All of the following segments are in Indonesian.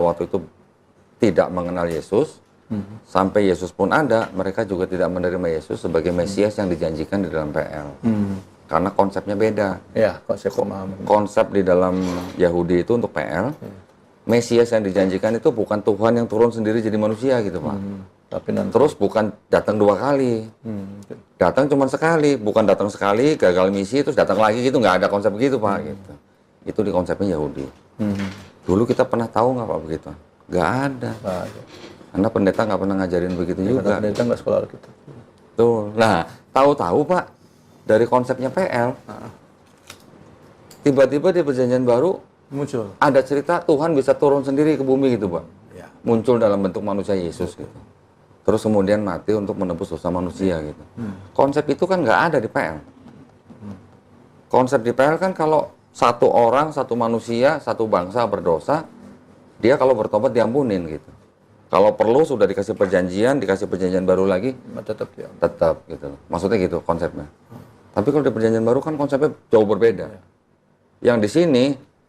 waktu itu tidak mengenal Yesus, sampai Yesus pun ada, mereka juga tidak menerima Yesus sebagai Mesias yang dijanjikan di dalam PL. Karena konsepnya beda. Ya, konsep pemahaman. Konsep di dalam Yahudi itu untuk PL, Mesias yang dijanjikan itu bukan Tuhan yang turun sendiri jadi manusia gitu Pak. Tapi nanti. Terus bukan datang 2 kali, datang cuma sekali, bukan datang sekali, gagal misi, terus datang lagi gitu, nggak ada konsep begitu Pak. Gitu. Itu di konsepnya Yahudi. Dulu kita pernah tahu nggak Pak begitu? Nggak ada. Karena pendeta nggak pernah ngajarin begitu juga. Karena pendeta nggak sekolah gitu. Tuh, nah tahu-tahu Pak, dari konsepnya PL, tiba-tiba di perjanjian baru muncul. Ada cerita Tuhan bisa turun sendiri ke bumi gitu Pak. Ya. Muncul dalam bentuk manusia Yesus gitu. Terus kemudian mati untuk menebus dosa manusia gitu. Konsep itu kan nggak ada di PL. Konsep di PL kan kalau satu orang, satu manusia, satu bangsa berdosa, dia kalau bertobat diampunin gitu. Kalau perlu sudah dikasih perjanjian baru lagi, Tetap ya. tetap gitu. Maksudnya gitu konsepnya. Tapi kalau di perjanjian baru kan konsepnya jauh berbeda. Yang di sini,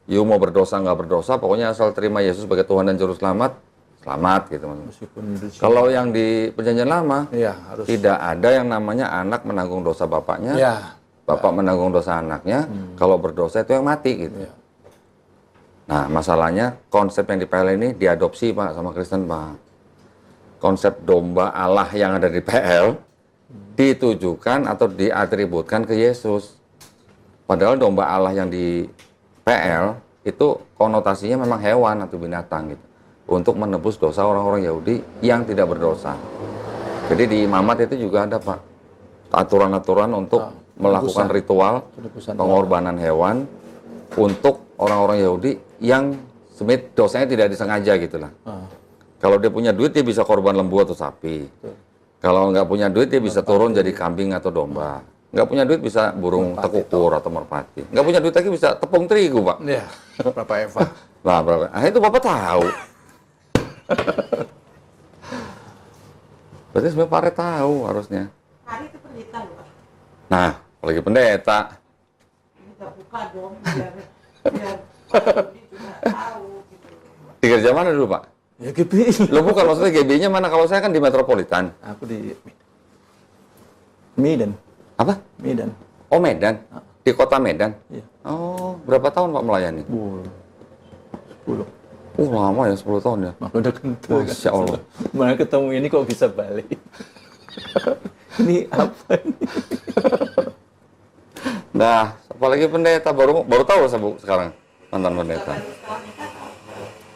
you mau berdosa nggak berdosa, pokoknya asal terima Yesus sebagai Tuhan dan Juru Selamat, selamat gitu. Meskipun Kalau yang di perjanjian lama, ya, harus. tidak ada yang namanya anak menanggung dosa bapaknya, Ya. bapak menanggung dosa anaknya. Kalau berdosa itu yang mati gitu. Ya. Nah, masalahnya konsep yang di PL ini diadopsi Pak sama Kristen Pak. Konsep domba Allah yang ada di PL ditujukan atau diatributkan ke Yesus. Padahal domba Allah yang di PL itu konotasinya memang hewan atau binatang gitu. Untuk menebus dosa orang-orang Yahudi yang tidak berdosa. Jadi di imamat itu juga ada Pak. Aturan-aturan untuk melakukan ritual pengorbanan hewan untuk orang-orang Yahudi yang sebenarnya dosanya tidak disengaja gitulah. Kalau dia punya duit dia bisa korban lembu atau sapi. Kalau nggak punya duit dia bisa turun jadi kambing atau domba. Nggak punya duit bisa burung tekukur atau merpati. Nggak punya duit lagi bisa tepung terigu Pak. Ya, Bapak Eva. Nah, berapa? Ah, itu Bapak tahu. Berarti sebenarnya Pak Re tahu harusnya. Hari itu pendeta loh Pak. Nah, apalagi pendeta. Kita buka dong biar Pak Rudi juga tahu gitu. Di gereja mana dulu Pak? Ya GBI. Lo bukan maksudnya GB-nya mana? Kalau saya kan di Metropolitan. Aku di Medan. Apa? Medan. Oh Medan? Di kota Medan? Iya. Oh, berapa tahun Pak melayani? 10. Lama ya, 10 tahun ya? Maka udah kental. Masya Allah. Mana ketemu ini kok bisa balik? Ini apa ini? Nah, apalagi pendeta baru tahu saya Bu, sekarang mantan pendeta.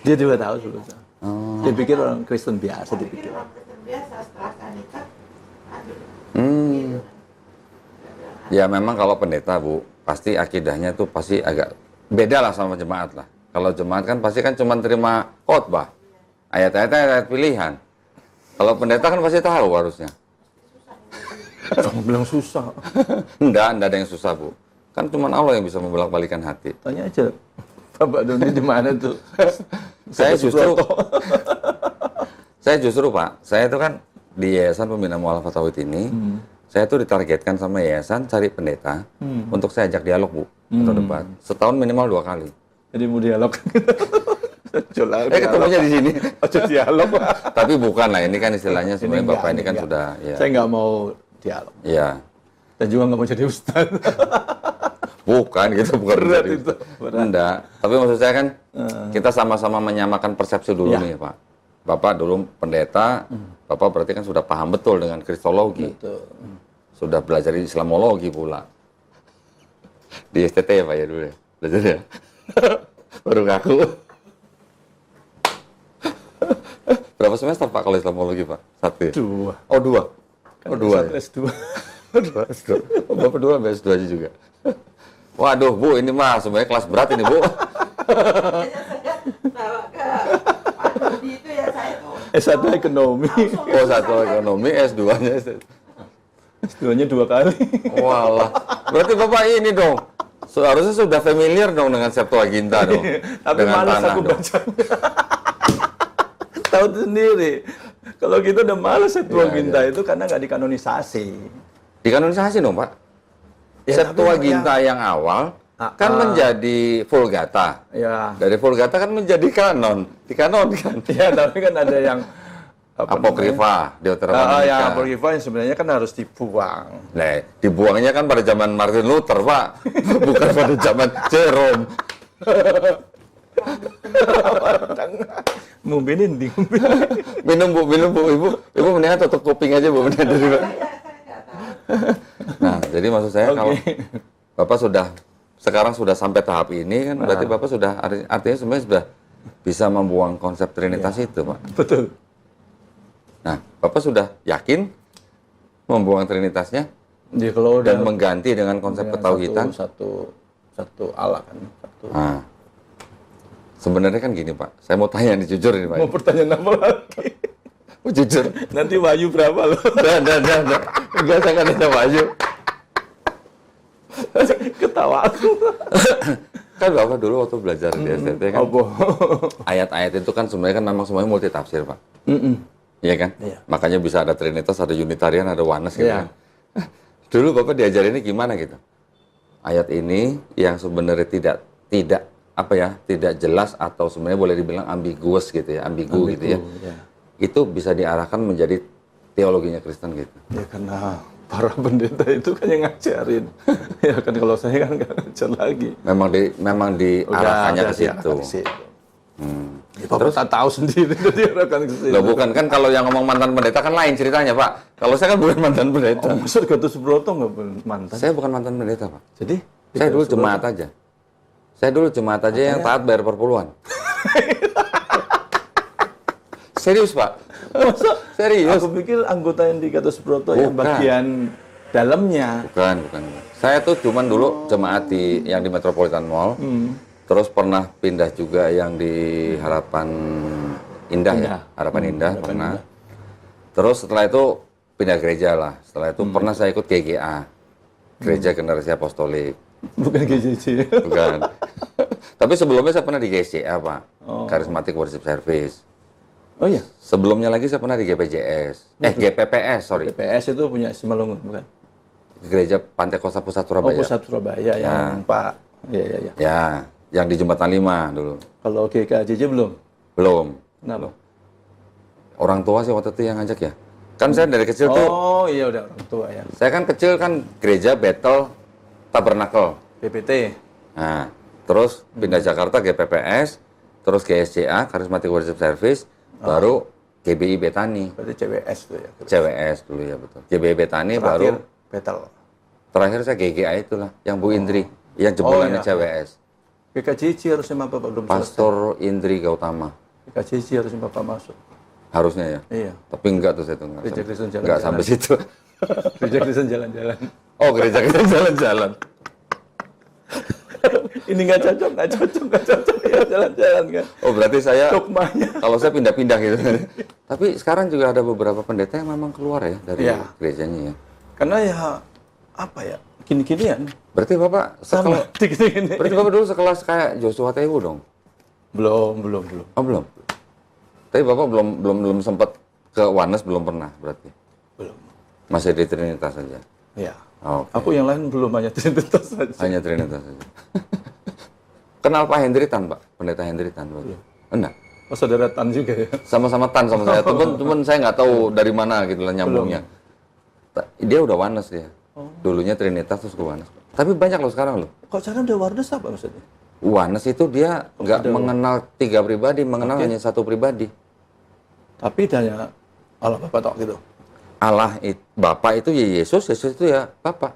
Dia juga tahu sebetulnya. Dia pikir orang Kristen biasa dipikir. Orang Kristen biasa setelah nikah, aduh. Hmm. Ya memang kalau pendeta Bu, pasti akidahnya tuh pasti agak beda lah sama jemaat lah. Kalau jemaat kan pasti kan cuma terima khotbah, ayat-ayat pilihan. Kalau pendeta kan pasti tahu harusnya. Kamu bilang susah. Enggak ada yang susah Bu. Kan cuma Allah yang bisa membolak-balikan hati. Tanya aja, Bapak Doni di mana tuh? Saya justru Pak, saya itu kan di Yayasan Pembina Mu'alafah Tauhid ini, saya tuh ditargetkan sama yayasan cari pendeta untuk saya ajak dialog Bu atau debat. Setahun minimal 2 kali. Jadi mau dialog. Ketemunya di sini. Aja dialog. Tapi bukan lah, ini kan istilahnya sebenarnya Bapak ini kan enggak. sudah ya. Saya nggak mau dialog. Iya. Dan juga nggak mau jadi ustaz. Bukan gitu, bukan Berat jadi- itu, berat. Enggak. Tapi maksud saya kan kita sama-sama menyamakan persepsi dulu Ya. nih Pak. Bapak dulu pendeta, Bapak berarti kan sudah paham betul dengan kristologi. Betul. Sudah belajar Islamologi pula. Di STT ya Pak ya dulu ya? Belajar ya? Baru ngaku. Berapa semester Pak kalau Islamologi Pak? 1 ya? 2. Oh 2? Oh 2 ya? S2. S2. Oh, Bapak 2 sampai S2 aja juga. Waduh Bu, ini mah sebenarnya kelas berat ini Bu. Biasanya saya bawa ke Pak Rudi itu ya saya tuh. S1 ekonomi. Oh 1 ekonomi, S2-nya. S2-nya 2 kali. Walah. Berarti Bapak ini dong. Seharusnya sudah familiar dong dengan Septuaginta dong. Tapi Dengan malas tanah aku dong. bacanya. Tahu sendiri. Kalau kita udah malas Septuaginta Iya. itu karena nggak dikanonisasi. Dikanonisasi dong Pak. Ya, Septuaginta yang awal kan menjadi Vulgata. Ya. Dari Vulgata kan menjadi kanon, dikanonkan. Ya, tapi kan ada yang Apokrifa, ya, Deuteronomisca. Apokrifa yang sebenarnya kan harus dibuang. Nah, dibuangnya kan pada zaman Martin Luther, Pak. Bukan pada zaman Jerome. Mungkin ini. Minum, Bu, Ibu. Ibu mendingan tutup kuping aja, Bu. Saya nggak tahu. Nah, jadi maksud saya Oke. kalau Bapak sekarang sudah sampai tahap ini kan berarti Bapak sudah artinya sebenarnya sudah bisa membuang konsep Trinitas itu, Pak. Betul. Nah, Bapak sudah yakin membuang Trinitasnya Jadi kalau udah dan mengganti dengan konsep dengan ketauhidan? satu Allah kan. Satu. Nah, sebenarnya kan gini, Pak. Saya mau tanya nih jujur ini, Pak. Mau pertanyaan apa lagi? Oh, jujur. Nanti Wahyu berapa loh? Dah. Enggak, saya kan ada Wahyu. Ketawa aku. Kan Bapak dulu waktu belajar di STT kan, Apa? ayat-ayat itu kan sebenarnya kan memang semuanya multi tafsir, Pak. Iya kan? Iya. Makanya bisa ada Trinitas, ada Unitarian, ada Oneness gitu Iya. kan. Dulu Bapak diajarinnya gimana gitu? Ayat ini yang sebenarnya tidak jelas atau sebenarnya boleh dibilang ambiguous gitu ya, ambigu gitu ya. Ya. Itu bisa diarahkan menjadi teologinya Kristen gitu. Ya karena para pendeta itu kan yang ngajarin. Ya kan kalau saya kan nggak ngajar lagi. Memang diarahkannya ke Udah situ. diarahkan ke situ. Ya, Bapak tak tahu sendiri udah diarahkan ke situ. Loh bukan kan kalau yang ngomong mantan pendeta kan lain ceritanya, Pak. Kalau saya kan bukan mantan pendeta. Oh, maksud Gatot Subroto nggak mantan? Saya bukan mantan pendeta, Pak. Jadi? Saya dulu jemaat aja. Saya dulu jemaat aja yang taat bayar per puluhan. Serius, Pak. Masa? Serius. Aku pikir anggota yang di Gatot Subroto yang Bukan. bagian dalamnya. Bukan. Saya tuh cuman dulu jemaat yang di Metropolitan Mall. Terus pernah pindah juga yang di Harapan Indah ya. Harapan Indah pernah. Terus setelah itu pindah gereja lah. Setelah itu pernah saya ikut GGA. Gereja Generasi Apostolik. Bukan GJC. Bukan. Tapi sebelumnya saya pernah di GCA, Pak. Charismatic Worship Service. Oh iya, Sebelumnya lagi saya pernah di GPJS. GPPS, sorry. PPS itu punya Simalungun, bukan? Gereja Pantai Kosta Pusat Oh, Surabaya. Pusat Surabaya yang Pak. Iya. Ya, yang di Jembatan 5 dulu. Kalau GKJJ belum? Belum. Kenapa? Orang tua sih waktu itu yang ngajak ya. Kan saya dari kecil tuh, Oh iya udah orang tua ya. saya kan kecil kan gereja Bethel Tabernacle. PPT. Nah, terus pindah Jakarta GPPS, terus GSCA, Charismatic Worship Service, baru GBI Betani. Berarti CWS tuh ya. CWS dulu ya betul. GBI Betani Terakhir baru Betel. terakhir saya GGA itulah, yang Bu Indri, yang jebolannya iya. CWS. GKJJ harusnya Bapak belum selesai. Pastor Indri Gautama. GKJJ harusnya Bapak masuk. Harusnya ya. Iya. Tapi enggak tuh saya tuh enggak. Gereja Kristen Enggak jalan-jalan. sampai situ. Gereja Kristen jalan-jalan. Oh, gereja kita jalan-jalan. Ini nggak cocok ya jalan-jalan kan. Oh, berarti saya Dogmanya. kalau saya pindah-pindah gitu. Tapi sekarang juga ada beberapa pendeta yang memang keluar ya dari Iya. gerejanya ya. Karena ya apa ya gini-ginian. Berarti Bapak Sama gini-gini. berarti Bapak dulu sekelas kayak Joshua Tewu dong? Belum. Oh, belum. Tapi Bapak belum sempat ke Oneness, belum pernah berarti. Belum. Masih di Trinitas saja. Ya. Oke. Aku yang lain belum, hanya Trinitas saja. Hanya Trinitas saja. Kenal Pak Hendri Tan, Pak? Pendeta Hendri Tan, Pak? Enggak. Oh, saudara Tan juga ya. Sama-sama Tan sama saya. Cuman saya nggak tahu dari mana gitu lah nyambungnya. Dia udah Oneness dia. Dulunya Trinitas terus ke Oneness. Tapi banyak loh sekarang loh. Kok sekarang udah Wardes apa maksudnya? Oneness itu dia nggak mengenal 3 pribadi, mengenal hanya 1 pribadi. Tapi hanya Allah Bapak tok gitu. Bapak itu ya Yesus itu ya Bapak.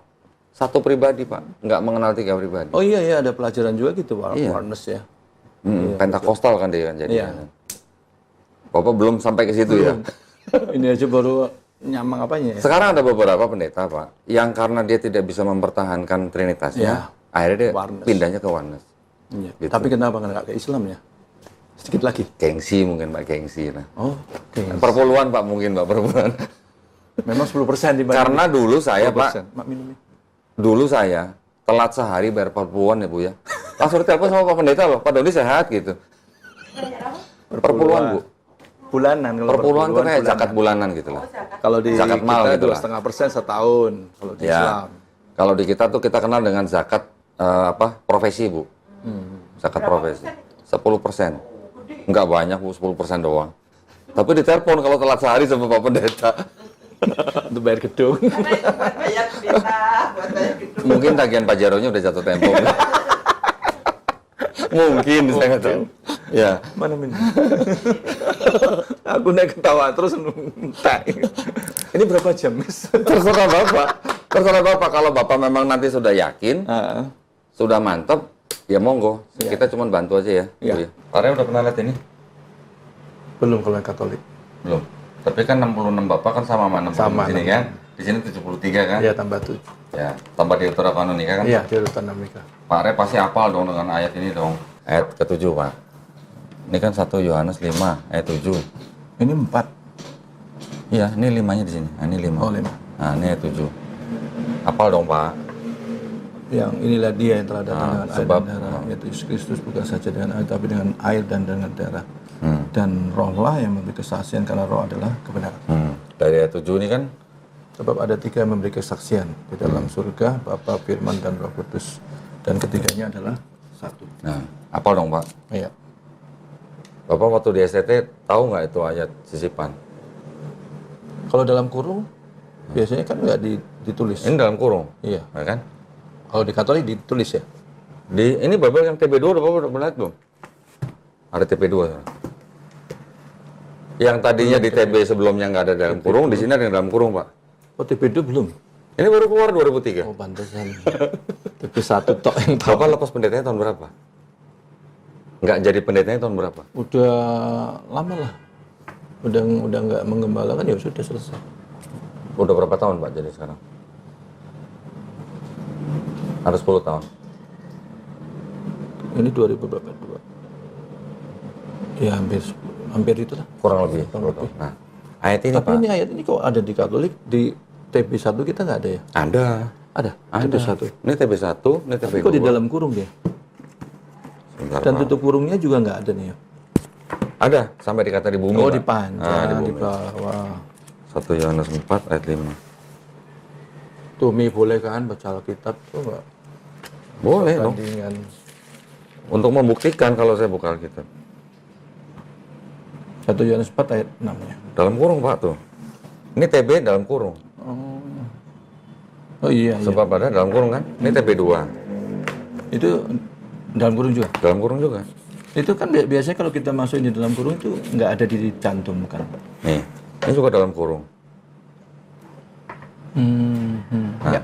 1 pribadi, Pak. Nggak mengenal 3 pribadi. Oh iya ada pelajaran juga gitu Iya. Wardes ya. Pentakostal kan dia kan jadi. Iya. Bapak belum sampai ke situ ya. Ini aja baru nyamang apanya ya. Sekarang ada beberapa pendeta, Pak, yang karena dia tidak bisa mempertahankan Trinitasnya, akhirnya dia Oneness. pindahnya ke Oneness. Iya. Gitu. Tapi kenapa nggak ke Islam ya? Sedikit lagi. Gengsi mungkin, Pak, gengsi. Nah. Oh, oke. Perpuluhan, Pak, mungkin, Pak, perpuluhan. Memang 10% dibanding. Karena dulu saya, 10%. Pak, Mak minum. dulu saya telat sehari bayar perpuluhan ya, Bu ya. Langsung telepon sama Pak Pendeta loh, Pak Doni sehat gitu. Perpuluhan, Bu. Bulanan. Kalau Perpuluhan tuh kayak bulanan. zakat bulanan gitu lah. Kalau di Zakat mal kita gitu lah. 2,5% setahun kalau di Ya. Islam. Kalau di kita tuh kita kenal dengan zakat profesi, Bu. Zakat profesi. 10%. Enggak banyak, Bu, 10% doang. Tapi ditelepon kalau telat sehari sama Pak Pendeta. Untuk bayar gedung. Karena itu buat bayar pendeta, buat bayar gedung. Mungkin tagihan pajaronya udah jatuh tempo. Mungkin, saya nggak tahu. Ya. Mana min? Aku naik ketawa terus entek. Ini berapa jam, Mas? Terserah Bapak. Terserah Bapak. Kalau Bapak memang nanti sudah yakin, Heeh. sudah mantep, ya monggo. Iya. Kita cuma bantu aja ya. Iya. Pak Rey udah pernah lihat ini? Belum kalau yang Katolik. Belum. Tapi kan 66 Bapak kan sama 66 Sama, di sini kan? Di sini 73 kan? Iya, tambah 7. Ya, tambah di Utara Kanonika kan? Iya, di urutan Amerika. Pak Rey pasti hafal dong dengan ayat ini dong. Ayat ke-7, Pak. Ini kan 1 Yohanes 5, ayat 7. Ini 4. Iya, ini 5-nya di sini. Nah, ini 5. Oh, 5. Nah, ini ayat 7. Hafal dong, Pak. Yang inilah dia yang telah datang dengan air sebab- dan darah, yaitu Yesus Kristus, bukan saja dengan air, tapi dengan air dan dengan darah. Hmm. Dan rohlah yang memberi kesaksian, karena roh adalah kebenaran. Dari ayat 7 ini kan, Sebab ada 3 yang memberi kesaksian di dalam surga, Bapa, Firman, dan Roh Kudus. Dan ketiganya adalah 1. nah, hafal dong, Pak. Iya. Bapak waktu di STT tahu nggak itu ayat sisipan? Kalau dalam kurung, biasanya kan nggak ditulis. Ini dalam kurung, Iya. ya kan? Kalau di Katolik ditulis ya. Ini Babel yang TB2 udah Bapak udah pernah lihat belum? Ada TB2. Yang tadinya di TB sebelumnya nggak ada dalam kurung, di sini ada yang dalam kurung, Pak. Oh, TP2 belum? Ini baru keluar 2003. Oh, pantesan. TP1 tok yang tahu. Bapak lepas pendetanya tahun berapa? Nggak jadi pendetanya tahun berapa? Udah lama lah. Udah nggak menggembalakan, ya sudah selesai. Udah berapa tahun, Pak, jadi sekarang? Ada 10 tahun. Ini 2022. Ya hampir itu lah. Kurang lebih. Kurang 10 tahun. lebih. Nah, ayat ini, Tapi Pak. ini ayat ini kok ada di Katolik, di TB1 kita nggak ada ya? Ada. Ada. Ada. TB1. Ini TB1, ini Tapi TB2. kok di dalam kurung dia? Sebentar, Dan Pak. tutup kurungnya juga nggak ada nih ya? Ada, sampai dikata di bumi, Oh, Pak. dipanjang di di bumi. bawah. 1 Yohanes 4 ayat 5. Tuh, Mi, boleh kan baca Alkitab tuh nggak? Boleh dong. Tandingan. Untuk membuktikan kalau saya buka Alkitab. 1 Yohanes 4 ayat 6-nya. Dalam kurung, Pak, tuh. Ini TB dalam kurung. Oh iya, iya. Sebab ada dalam kurung kan? Ini TB2. Itu dalam kurung juga. Dalam kurung juga. Itu kan biasanya kalau kita masukin di dalam kurung itu nggak ada dicantumkan. Nih, ini juga dalam kurung. Nah, Ya.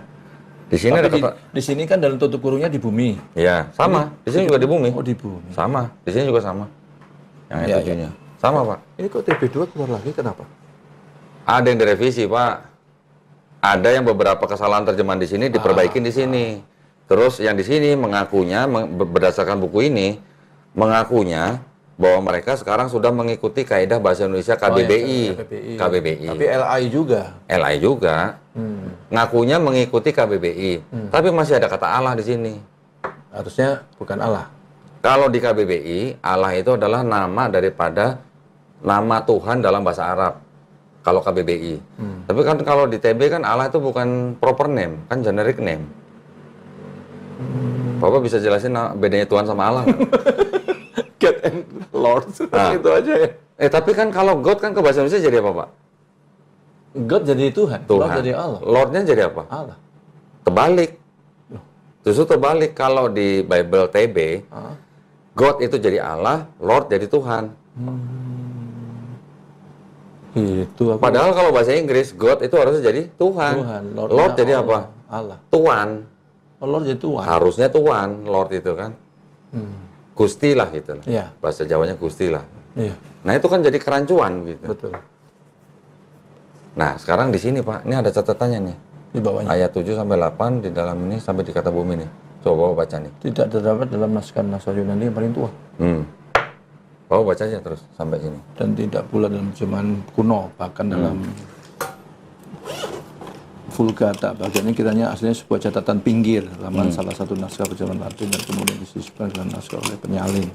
di sini ada Tapi kata, di sini kan dalam tutup kurungnya di bumi. ya sama. Di sini juga di bumi. Oh, di bumi. Sama. Di sini juga sama. Yang ayat Ya, 7-nya. Sama, Pak. Ini kok TB2 keluar lagi, kenapa? Ada yang direvisi, Pak. Ada yang beberapa kesalahan terjemahan di sini diperbaikin di sini. Terus yang di sini mengakunya berdasarkan buku ini mengakunya bahwa mereka sekarang sudah mengikuti kaidah bahasa Indonesia KBBI. KBBI. Tapi LI juga. LI juga. Ngakunya mengikuti KBBI. Tapi masih ada kata Allah di sini. Harusnya bukan Allah. Kalau di KBBI, Allah itu adalah nama daripada nama Tuhan dalam bahasa Arab. Kalau KBBI. Tapi kan kalau di TB kan Allah itu bukan proper name, kan generic name. Bapak bisa jelasin bedanya Tuhan sama Allah nggak? God and Lord. Nah. Itu aja ya. Tapi kan kalau God kan ke bahasa Indonesia jadi apa, Pak? God jadi Tuhan. Tuhan. Lord jadi Allah. Lordnya jadi apa? Allah. Terbalik. Justru terbalik. Kalau di Bible TB, God itu jadi Allah, Lord jadi Tuhan. Itu aku. Padahal kalau bahasa Inggris, God itu harusnya jadi Tuhan. Tuhan. Lord jadi Allah. apa? Allah. Tuan. Oh, Lord jadi Tuhan. Harusnya Tuan, Lord itu kan. Gusti lah gitu. Iya. Bahasa Jawanya Gusti lah. Iya, Nah itu kan jadi kerancuan gitu. betul. Nah sekarang di sini Pak, ini ada catatannya nih. Di bawahnya. Ayat 7 sampai 8 di dalam ini sampai di kata bumi nih. Coba Bapak baca nih. Tidak terdapat dalam naskah Yunani yang paling tua. Bapak baca aja terus sampai sini. Dan tidak pula dalam terjemahan kuno, bahkan dalam Vulgata. Bagian ini kiranya aslinya sebuah catatan pinggir, laman salah satu naskah perjalanan Latin dan kemudian disisipkan dalam naskah oleh penyalin.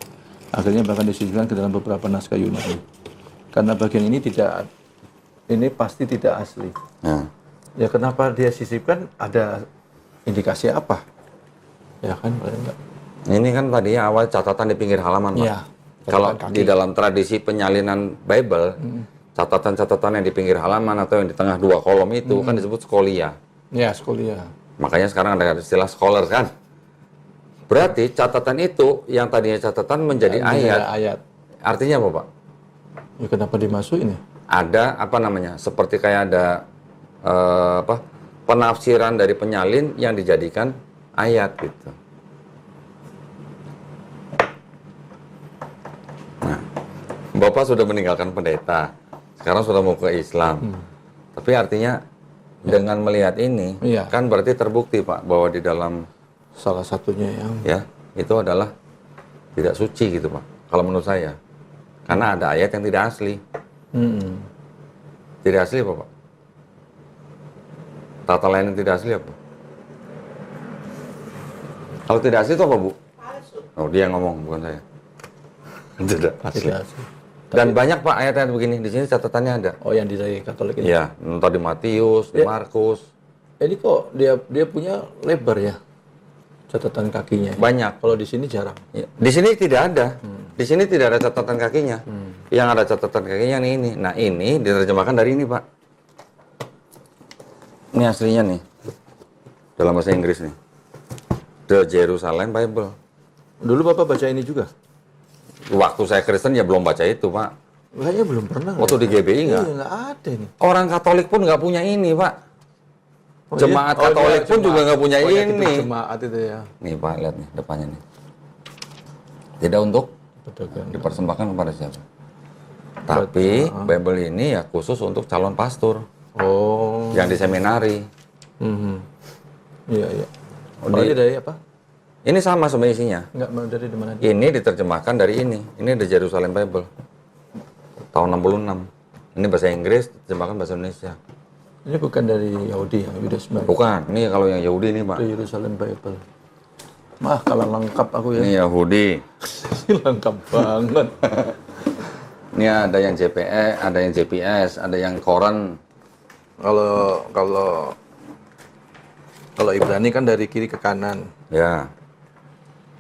Akhirnya bahkan disisipkan ke dalam beberapa naskah Yunani. Karena bagian ini pasti tidak asli. Nah, Ya kenapa dia sisipkan? Ada indikasi apa? Ya kan, paling enggak. Ini kan tadinya awal catatan di pinggir halaman, Pak. Iya. Kalau catatan di kaki. dalam tradisi penyalinan Bible, catatan-catatan yang di pinggir halaman atau yang di tengah dua kolom itu kan disebut skolia. Ya, skolia. Makanya sekarang ada istilah scholar kan. Berarti catatan itu yang tadinya catatan menjadi ayat. Ayat. Artinya apa, Pak? Ya kenapa dimasukin ya? Ada apa namanya? Seperti kayak ada penafsiran dari penyalin yang dijadikan ayat gitu. Nah, Bapak sudah meninggalkan pendeta, sekarang sudah mau ke Islam. Tapi artinya dengan melihat ini, Iya. kan berarti terbukti Pak bahwa di dalam Salah satunya yang ya itu adalah tidak suci gitu Pak. Kalau menurut saya, karena ada ayat yang tidak asli. Tidak asli apa Pak? Tata lain yang tidak asli apa? Kalau tidak asli itu apa Bu? Palsu. Oh dia yang ngomong bukan saya. Tidak asli. tidak sih. Dan banyak Pak ayat-ayat begini di sini catatannya ada. Oh, yang di Katolik ini. Iya, entah di Matius, di Ya. Markus, Ini kok dia punya lebar ya catatan kakinya. banyak. Kalau di sini jarang. Ya, di sini tidak ada. Di sini tidak ada catatan kakinya. Yang ada catatan kakinya nih ini. Nah ini diterjemahkan dari ini Pak. Ini aslinya nih. Dalam bahasa Inggris nih. The Jerusalem Bible. Dulu Bapak baca ini juga? Waktu saya Kristen ya belum baca itu Pak. Kayaknya belum pernah. Waktu di GBI Iya, nggak. nggak ada nih. Orang Katolik pun nggak punya ini Pak. Oh, Jemaat iya? Katolik dia pun juga nggak punya banyak itu ini. Jemaat itu ya. Nih Pak, lihat nih depannya nih. Tidak untuk Pedagang. dipersembahkan kepada siapa. Tapi Bible ini ya khusus untuk calon pastor Oh. yang di seminari. Iya, iya. Oh, Oh, ini dari apa? Ini sama sebenarnya isinya. Enggak mau dari mana? Ini diterjemahkan dari ini. Ini The Jerusalem Bible. Tahun 66. Ini bahasa Inggris, diterjemahkan bahasa Indonesia. Ini bukan dari Yahudi yang Yudas Bible. Bukan, ini kalau yang Yahudi ini Pak. Dari Yerusalem Bible. Mah, kalau lengkap aku ya. Ini Yahudi. Lengkap banget. Ini ada yang JPE, ada yang JPS, ada yang Koran. Kalau Ibrani kan dari kiri ke kanan. Ya.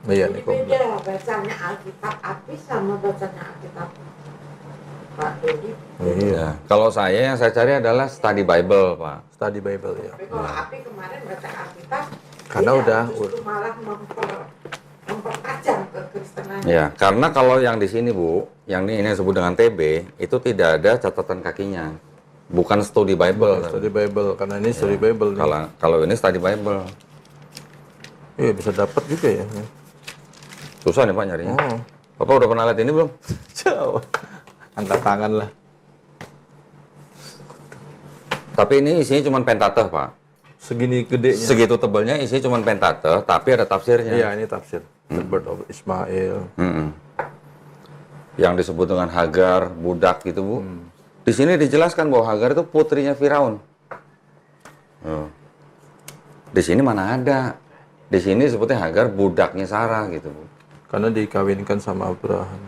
Iya Ini nih kok. beda bacanya Alkitab Apis sama bacanya Alkitab Pak Dodi. Iya. Kalau saya yang saya cari adalah study Bible, Pak. Study Bible ya. Tapi kalau Api kemarin baca Alkitab, Karena dia udah- justru malah mempertajam kekristenan. Ya, karena kalau yang di sini, Bu, yang ini yang disebut dengan TB, itu tidak ada catatan kakinya. Bukan study Bible. Study Bible karena ini study Bible nih. Kalau ini study Bible. Iya bisa dapat juga ya. Susah nih Pak nyarinya. Oh. Bapak udah pernah lihat ini belum? Jauh. Angkat tangan lah. Tapi ini isinya cuma Pentateuch, Pak. Segini gedenya. Segitu tebalnya isinya cuma Pentateuch, tapi ada tafsirnya. Iya ini tafsir. The Birth of Ismail. Mm-mm. Yang disebut dengan Hagar, budak gitu, Bu. Di sini dijelaskan bahwa Hagar itu putrinya Firaun. Oh. Di sini mana ada? Di sini disebutnya Hagar budaknya Sarah gitu, Bu. Karena dikawinkan sama Abraham.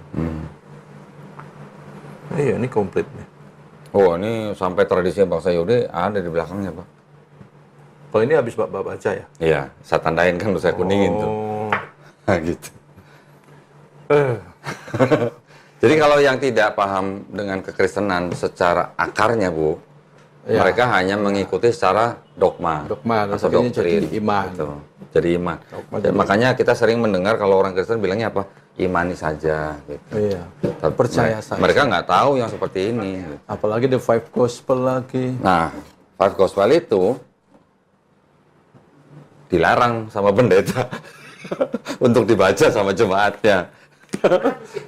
Iya ini komplit nih. Oh, ini sampai tradisinya bangsa Yahudi ada di belakangnya, Pak. Kalau ini habis Bapak baca ya? Iya, saya tandain kan udah saya kuningin tuh. Oh. Nah, gitu. Jadi kalau yang tidak paham dengan kekristenan secara akarnya, Bu, Ya. mereka hanya mengikuti secara dogma, Dogma, atau tapi ini doktrin. jadi iman. Gitu. Jadi iman. Dogma Dan makanya kita sering mendengar kalau orang Kristen bilangnya apa? Imani saja. Gitu. Iya. Tapi Percaya saja. Mereka nggak tahu yang seperti ini. Gitu. Apalagi the five gospel lagi. Nah, Five Gospel itu dilarang sama pendeta untuk dibaca sama jemaatnya.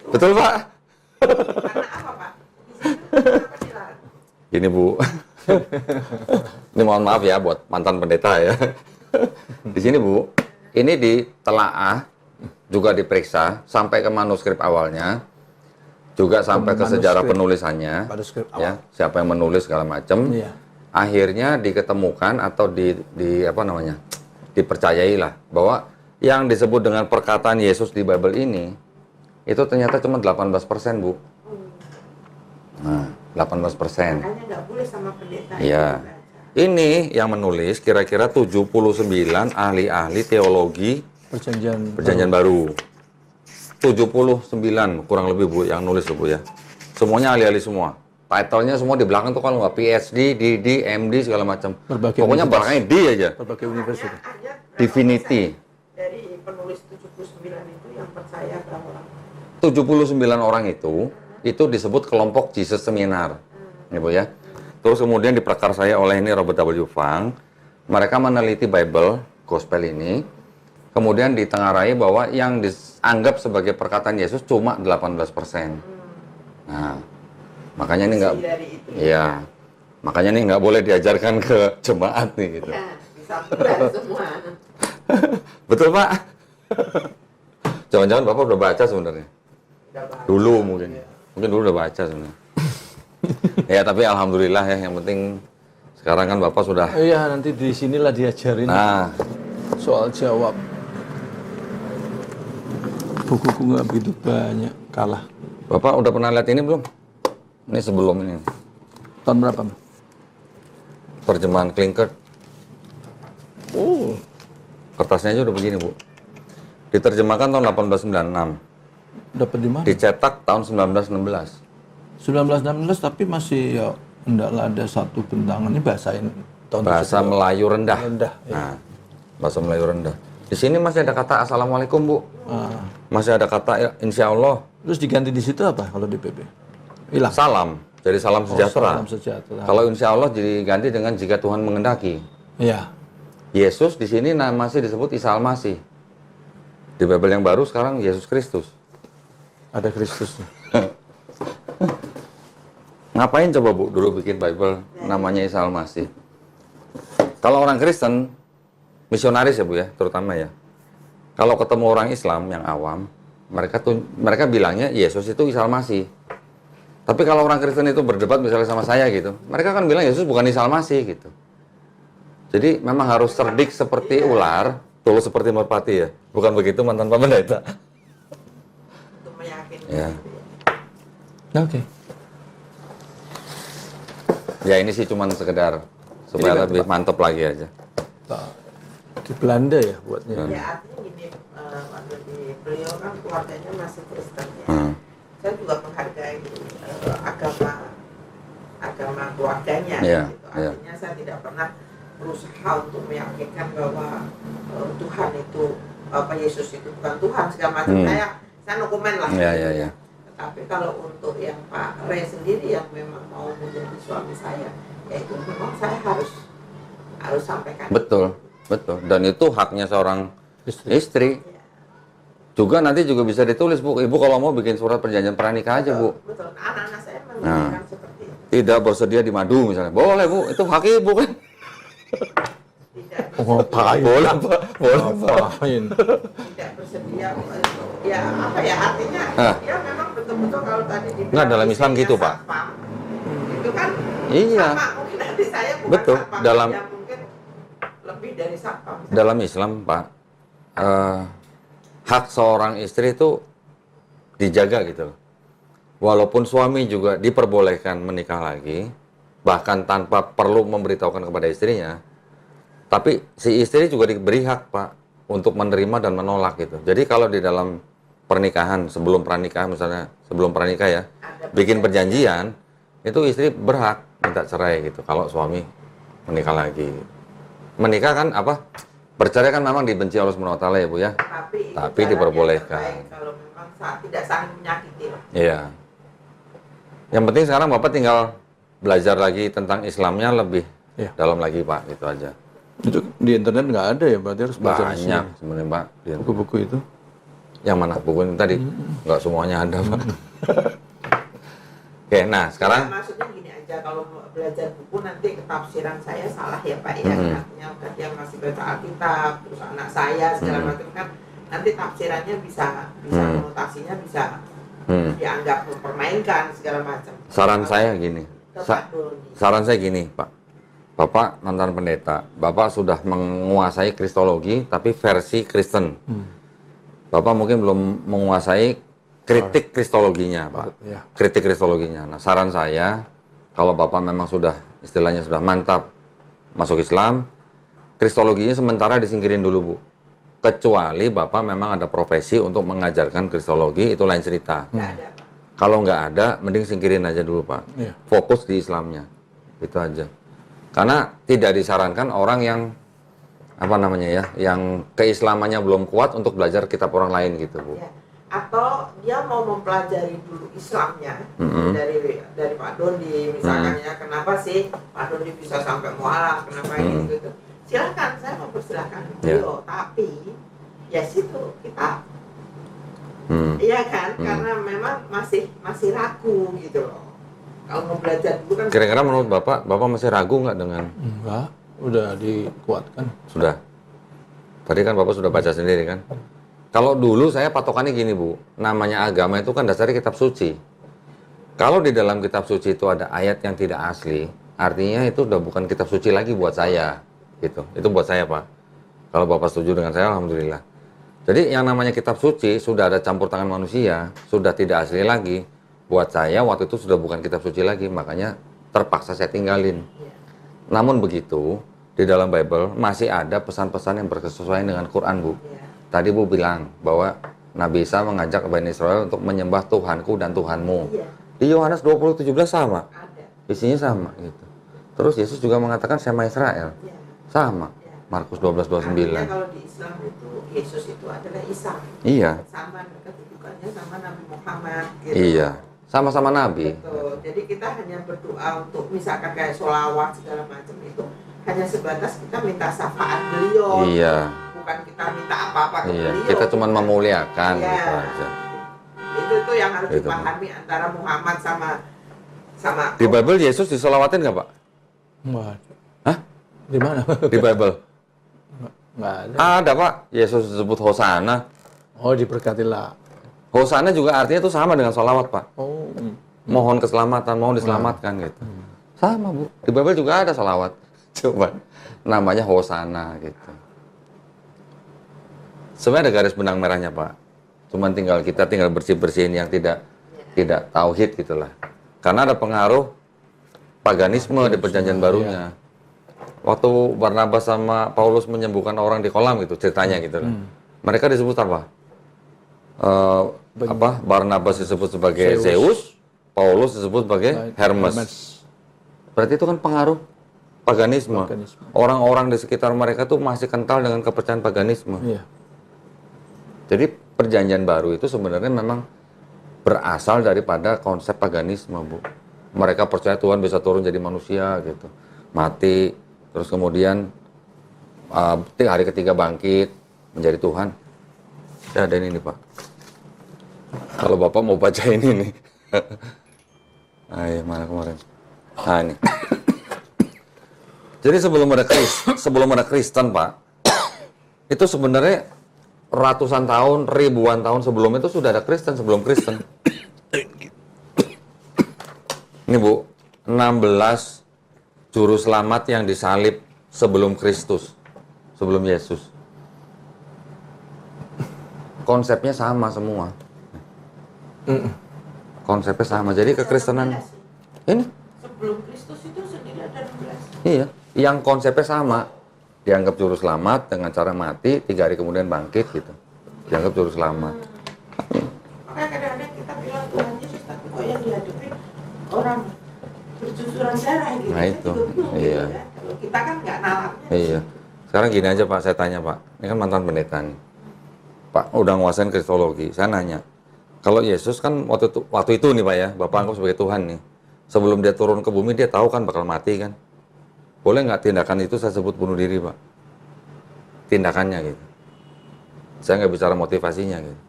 Betul, Pak? Karena apa Pak? Di situ kenapa dilarang? Gini, Bu. Ini mohon maaf ya buat mantan pendeta ya. Di sini, Bu, ini ditelaah, juga diperiksa sampai ke manuskrip awalnya, juga sampai ke sejarah penulisannya, Manuskrip ya, siapa yang menulis segala macam. Iya. Akhirnya diketemukan atau dipercayailah bahwa yang disebut dengan perkataan Yesus di Bible ini itu ternyata cuma 18%, Bu. Nah, 18%. Makanya nggak boleh sama pendeta. Iya. Ini yang menulis kira-kira 79 ahli-ahli teologi Perjanjian baru. 79 kurang lebih Bu yang nulis tuh Bu ya. Semuanya ahli-ahli semua. Title-nya semua di belakang tuh kalau nggak PhD, DD, MD segala macam. Berbagai Pokoknya universitas. belakangnya D aja. berbagai universitas. Ayat Divinity. dari penulis 79 itu yang percaya bahwa 79 orang itu disebut kelompok Jesus Seminar. Ya Bu ya. Terus kemudian diprakarsai oleh ini Robert W. Funk. Mereka meneliti Bible, Gospel ini. Kemudian ditengarai bahwa yang dianggap sebagai perkataan Yesus cuma 18%. Nah, makanya ini nggak, dari itu ya, makanya ini nggak boleh diajarkan ke jemaat nih gitu. ya bisa benar semua. Betul Pak? Jangan-jangan Bapak udah baca sebenarnya? Udah bagus. Dulu mungkin dulu udah baca sebenarnya. Ya tapi alhamdulillah ya, yang penting sekarang kan Bapak sudah. Iya, nanti di sinilah diajarin Nah, soal jawab. Bukuku nggak begitu banyak, kalah. Bapak udah pernah lihat ini belum? Ini sebelum ini. Tahun berapa? Terjemahan Klinkert. Oh, Kertasnya aja udah begini, Bu. Diterjemahkan tahun 1896. dapat di mana? Dicetak tahun 1916. 1916 tapi masih ya hendaklah ada satu bentangan. Ini bahasain tahun Bahasa Melayu rendah. rendah. Ya. Nah, bahasa Melayu rendah. Di sini masih ada kata Assalamualaikum, Bu. Ah. Masih ada kata Insya Allah. Terus diganti di situ apa kalau di PP? Hilang. Salam. Jadi salam sejahtera. Salam sejahtera. Kalau Insya Allah diganti dengan jika Tuhan mengendaki. Iya. Yesus di sini masih disebut Isa Al-Masih. Di Bible yang baru sekarang Yesus Kristus. Ada Kristus. Ngapain coba Bu dulu bikin Bible namanya Isa Al-Masih? Kalau orang Kristen, misionaris ya Bu ya, terutama ya. Kalau ketemu orang Islam yang awam, mereka bilangnya Yesus itu Isa Al-Masih. Tapi kalau orang Kristen itu berdebat misalnya sama saya gitu, mereka kan bilang Yesus bukan Isa Al-Masih gitu. Jadi memang harus cerdik seperti ular, tulus seperti merpati ya. Bukan begitu mantan Pak Pendeta? Untuk meyakinkan. Ya. Oke. Ya ini sih cuman sekedar supaya lebih mantep lagi aja. Di Belanda ya buatnya. Ya artinya gini, waktu di beliau kan keluarganya masih Kristen ya. Saya juga menghargai agama keluarganya. Iya, gitu. iya. Artinya saya tidak pernah berusaha untuk meyakinkan bahwa Tuhan itu Yesus itu bukan Tuhan segala macam. Saya no comment lah. Iya, iya, iya. Tapi kalau untuk yang Pak Ray sendiri yang memang mau menjadi suami saya, ya itu memang saya harus sampaikan. Betul, betul. Dan itu haknya seorang istri. Juga nanti juga bisa ditulis, Bu. Ibu kalau mau bikin surat perjanjian pranikah aja, Bu. Betul. Anak-anak saya menginginkan seperti itu. Tidak bersedia di madu misalnya. Boleh, Bu. Itu hak Ibu kan. Tidak Ngapain? Boleh, Pak. Boleh, Pak. Ngapain? tidak bersedia, ya apa ya artinya? Ya memang betul-betul kalau tadi dibilang Nggak, dalam Islam istrinya gitu, Pak. satpam, itu kan Iya. sama mungkin nanti saya bukan Betul. satpam, Dalam- ya mungkin lebih dari satpam. Dalam Islam, Pak, hak seorang istri itu dijaga gitu loh. Walaupun suami juga diperbolehkan menikah lagi, bahkan tanpa perlu memberitahukan kepada istrinya, tapi si istri juga diberi hak, Pak, untuk menerima dan menolak gitu. Jadi kalau di dalam pernikahan, sebelum pranikah misalnya, sebelum pranikah ya, bikin perjanjian, itu istri berhak minta cerai gitu kalau suami menikah lagi. Menikah kan apa? Bercerai kan memang dibenci Allah SWT ya Bu ya. Tapi Tapi caranya diperbolehkan. terbaik kalau memang tidak saling menyakiti lah. Iya. Yang penting sekarang Bapak tinggal belajar lagi tentang Islamnya lebih Iya. dalam lagi Pak, gitu aja. Itu di internet nggak ada ya, berarti harus baca di sini. Banyak sebenarnya Pak. Buku-buku itu. Yang mana buku ini tadi? Nggak semuanya ada Pak. Oke, nah sekarang Ya, maksudnya gini aja, kalau mau belajar buku nanti ketafsiran saya salah ya Pak ya. Artinya dia masih baca Alkitab, terus anak saya segala macam kan nanti tafsirannya bisa konotasinya bisa dianggap mempermainkan segala macam. saran saya gini. Saran saya gini Pak. Bapak mantan pendeta, Bapak sudah menguasai kristologi tapi versi Kristen. Bapak mungkin belum menguasai kritik kristologinya, Pak. Ya. Kritik kristologinya. Nah, saran saya, kalau Bapak memang sudah, istilahnya sudah mantap masuk Islam, kristologinya sementara disingkirin dulu, Bu. Kecuali Bapak memang ada profesi untuk mengajarkan kristologi, itu lain cerita. Nggak ada, Pak. Kalau nggak ada, mending singkirin aja dulu, Pak. Iya. Fokus di Islamnya. Itu aja. Karena tidak disarankan orang yang apa namanya ya, yang keislamannya belum kuat untuk belajar kitab orang lain gitu, Bu. Ya. Atau dia mau mempelajari dulu Islamnya dari Pak Dodi misalkan ya, kenapa sih Pak Dodi bisa sampai mualaf, kenapa ini gitu. Silakan, saya mempersilahkan beliau, tapi ya situ kita iya kan, karena memang masih ragu gitu loh. Kalau mau belajar dulu kan Kira-kira menurut Bapak masih ragu nggak dengan Enggak, udah dikuatkan. sudah? Tadi kan Bapak sudah baca sendiri kan? Kalau dulu saya patokannya gini, Bu, namanya agama itu kan dasarnya kitab suci. Kalau di dalam kitab suci itu ada ayat yang tidak asli, artinya itu udah bukan kitab suci lagi buat saya, gitu. Itu buat saya, Pak. Kalau Bapak setuju dengan saya, alhamdulillah. Jadi yang namanya kitab suci sudah ada campur tangan manusia, sudah tidak asli lagi. Buat saya waktu itu sudah bukan kitab suci lagi, makanya terpaksa saya tinggalin. Namun begitu, di dalam Bible masih ada pesan-pesan yang berkesesuaian dengan Quran, Bu. Tadi Bu bilang bahwa Nabi Isa mengajak Bani Israel untuk menyembah Tuhanku dan Tuhanmu. Di Yohanes 20:17 sama. Isinya sama gitu. Terus Yesus juga mengatakan Shema Israel. Sama. Markus 12:29. artinya kalau di Islam itu Yesus itu adalah Isa. Iya. Sama kedudukannya sama Nabi Muhammad gitu. Iya. Sama-sama Nabi. Betul. Jadi kita hanya berdoa untuk misalkan kayak sholawat segala macam itu hanya sebatas kita minta syafaat beliau. Iya. Bukan kita minta apa-apa ke Iya. beliau. Kita cuma memuliakan Iya. gitu aja. Itu yang harus Itu. dipahami antara Muhammad sama Di Bible Yesus diselawatin nggak, Pak? Enggak. Hah? Di mana? Di Bible? Enggak ada. Ada, Pak. Yesus disebut Hosana. Oh, diberkatilah. Hosana juga artinya itu sama dengan sholawat, Pak. Oh. Mohon keselamatan, mohon diselamatkan gitu. Sama, Bu. Di Bible juga ada sholawat. Coba. Namanya Hosana gitu. Sebenarnya ada garis benang merahnya, Pak. Cuman kita tinggal bersih-bersihin yang tidak tauhid gitulah. Karena ada pengaruh paganisme di perjanjian barunya. Waktu Barnabas sama Paulus menyembuhkan orang di kolam gitu ceritanya gitu lah. Mereka disebut apa? Barnabas disebut sebagai Zeus, Paulus disebut sebagai Hermes. Berarti itu kan pengaruh paganisme. Orang-orang di sekitar mereka tuh masih kental dengan kepercayaan paganisme. Iya. Jadi perjanjian baru itu sebenarnya memang berasal daripada konsep paganisme, Bu. Mereka percaya Tuhan bisa turun jadi manusia gitu, mati, terus kemudian hari ketiga bangkit menjadi Tuhan. Ya ada ini nih, Pak. Kalau Bapak mau baca ini nih. Ayo, mana kemarin? Nah ini. Jadi sebelum ada Kristen, Pak, itu sebenarnya ratusan tahun, ribuan tahun sebelum itu sudah ada Kristen, sebelum Kristen. Ini, Bu, 16 juru selamat yang disalib sebelum Kristus, sebelum Yesus. Konsepnya sama semua. Konsepnya sama. Jadi kekristenan ini sebelum Kristus itu sendiri ada 16. iya, yang konsepnya sama. Dianggap juru selamat dengan cara mati, 3 hari kemudian bangkit gitu. Dianggap juru selamat. Makanya kadang-kadang kita bilang Tuhan Yesus, tapi kok yang dihadapi orang bercucuran darah gitu. Nah, Saya itu. juga bingung gitu Iya. kan. Kalau kita kan nggak nalarnya. Iya. Sekarang gini aja, Pak, saya tanya, Pak. Ini kan mantan pendeta nih. Pak, udah nguasain kristologi. Saya nanya, kalau Yesus kan waktu itu nih, Pak ya, Bapak anggap sebagai Tuhan nih. Sebelum dia turun ke bumi, dia tahu kan bakal mati kan. Boleh nggak tindakan itu saya sebut bunuh diri, Pak? Tindakannya gitu. Saya nggak bicara motivasinya gitu.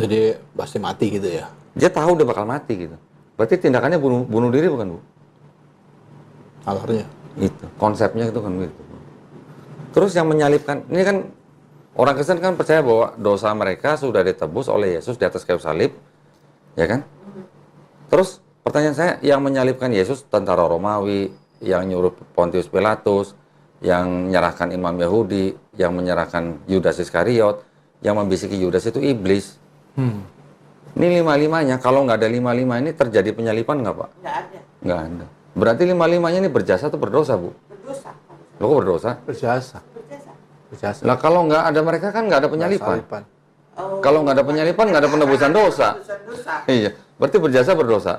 Jadi pasti mati gitu ya. Dia tahu dia bakal mati gitu. Berarti tindakannya bunuh diri bukan, Bu? Alarnya. Itu konsepnya itu kan gitu. Terus yang menyalibkan, ini kan orang Kristen kan percaya bahwa dosa mereka sudah ditebus oleh Yesus di atas kayu salib, ya kan? Terus pertanyaan saya, yang menyalibkan Yesus tentara Romawi, yang nyuruh Pontius Pilatus, yang menyerahkan imam Yahudi, yang menyerahkan Yudas Iskariot, yang membisiki Yudas itu iblis. Ini 5-5-nya, kalau nggak ada 5-5 ini terjadi penyalipan nggak, Pak? Nggak ada. Nggak ada. Berarti 5-5-nya ini berjasa atau berdosa, Bu? Berdosa. Lo kok berdosa? Berjasa. Berjasa. Berjasa. Lah kalau nggak ada mereka kan nggak ada penyalipan. Oh, Kalau nggak ada penyalipan nggak ada penebusan dosa. penebusan dosa. Iya, berarti berjasa berdosa.